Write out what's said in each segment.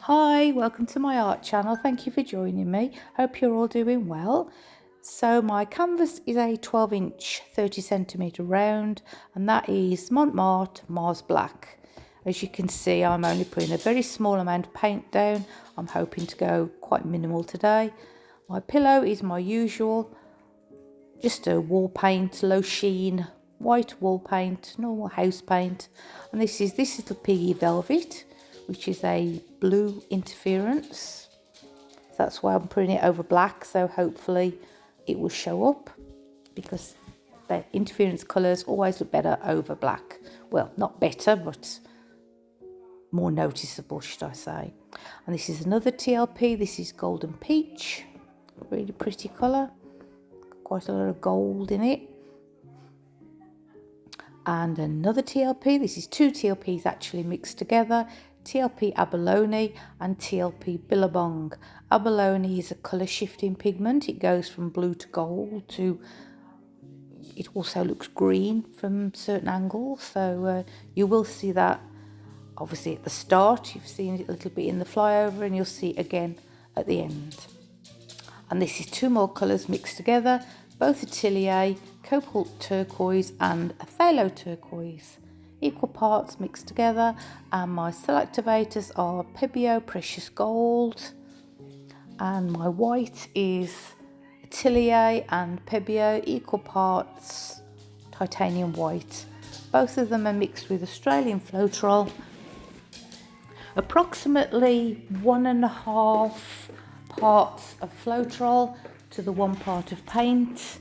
Hi, welcome to my art channel. Thank you for joining me. Hope you're all doing well. So my canvas is a 12-inch 30 centimeter round, and that is Montmartre Mars Black. As you can see, I'm only putting a very small amount of paint down. I'm hoping to go quite minimal today. My pillow is my usual, just a wall paint, low sheen, white wall paint, normal house paint. And this is the Piggy Velvet, which is a blue interference. So that's why I'm putting it over black, so hopefully it will show up, because the interference colours always look better over black. Well, not better, but more noticeable, should I say. And this is another TLP. This is Golden Peach, really pretty colour, quite a lot of gold in it. And another TLP. This is two TLPs actually mixed together, TLP Abalone and TLP Billabong. Abalone is a colour shifting pigment. It goes from blue to gold to, it also looks green from certain angles. So you will see that obviously at the start. You've seen it a little bit in the flyover, and you'll see it again at the end. And this is two more colours mixed together, both Atelier, Cobalt Turquoise and a Phthalo Turquoise. Equal parts mixed together, and my cell activators are Pebeo Precious Gold, and my white is Atelier and Pebeo, equal parts titanium white. Both of them are mixed with Australian Floetrol, approximately 1.5 parts of Floetrol to the 1 part of paint.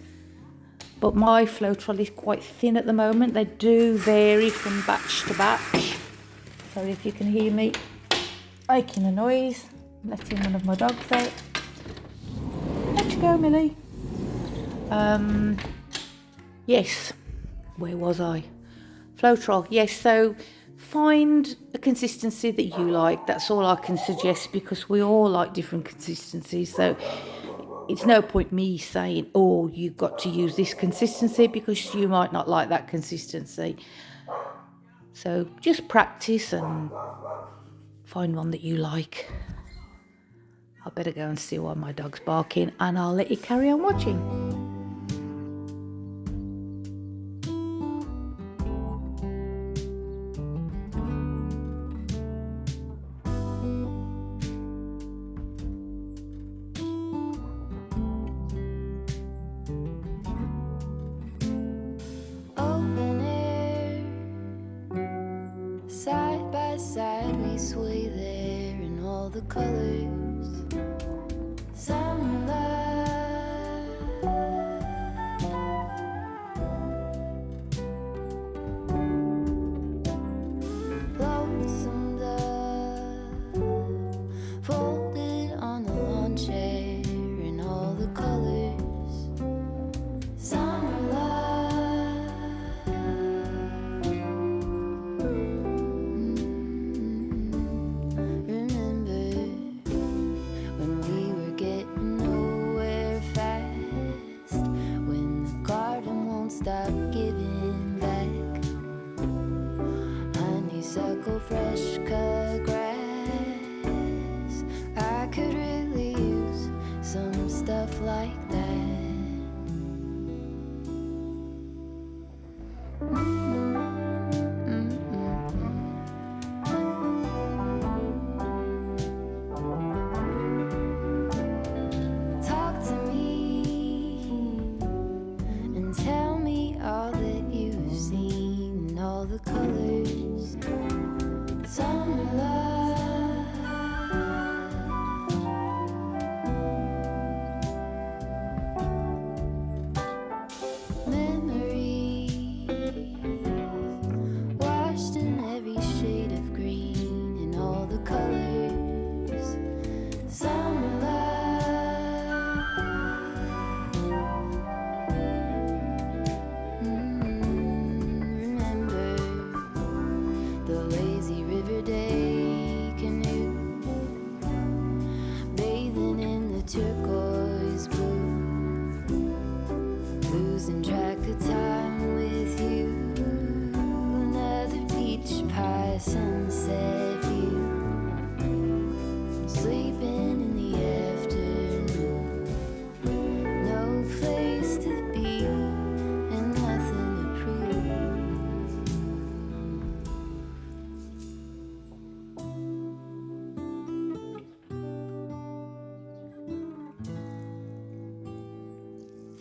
But my Floetrol is quite thin at the moment. They do vary from batch to batch. Sorry if you can hear me making a noise. I'm letting one of my dogs out. Let you go, Millie. Yes, where was I? Floetrol, yes, so find a consistency that you like. That's all I can suggest, because we all like different consistencies. So it's no point me saying, oh, you've got to use this consistency, because you might not like that consistency. So just practice and find one that you like. I better go and see why my dog's barking, and I'll let you carry on watching. Open air, side by side we sway there in all the colors. Summer love, lonesome dove, folded on the lawn chair in all the colors. Summer love, remember when we were getting nowhere fast, when the garden won't stop giving back honeysuckle, fresh cut grass. I could really use some stuff like that. Talk to me and tell me all that you've seen, all the colors. Summer love, memories washed in every shade of green in all the colors. Summer love, remember the lazy river day canoe, bathing in the turquoise blue, losing track of time with you. Another peach pie sunset view.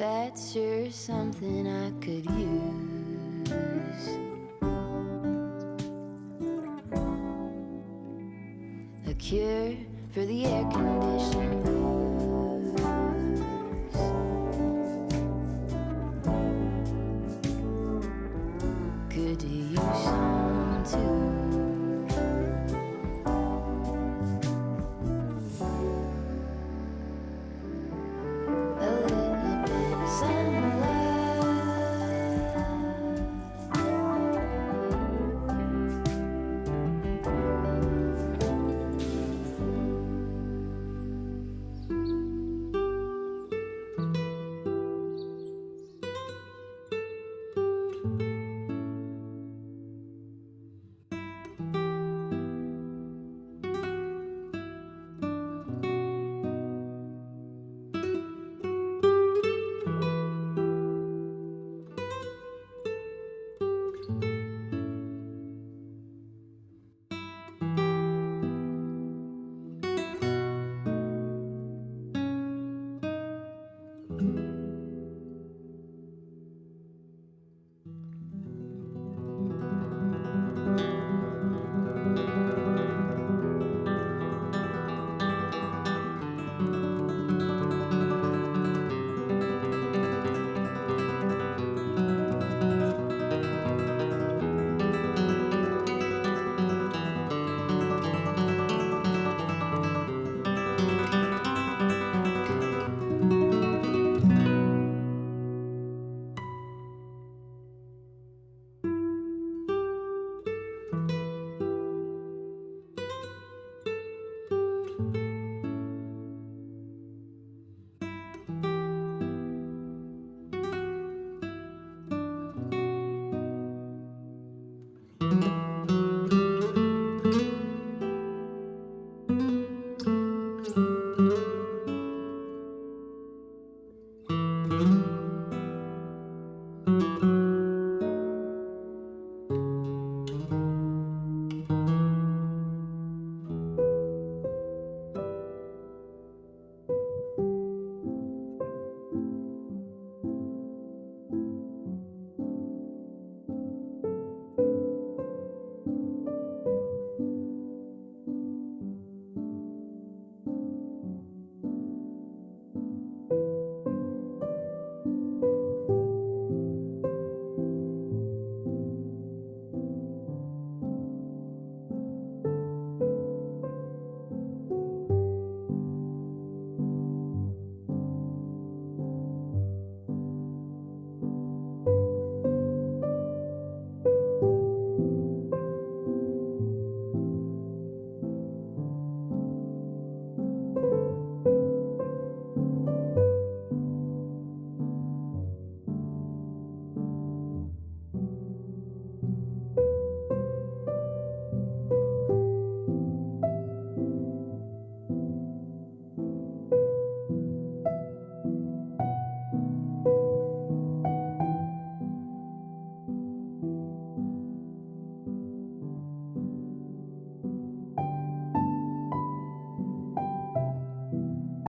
That's sure something I could use. A cure for the air conditioning.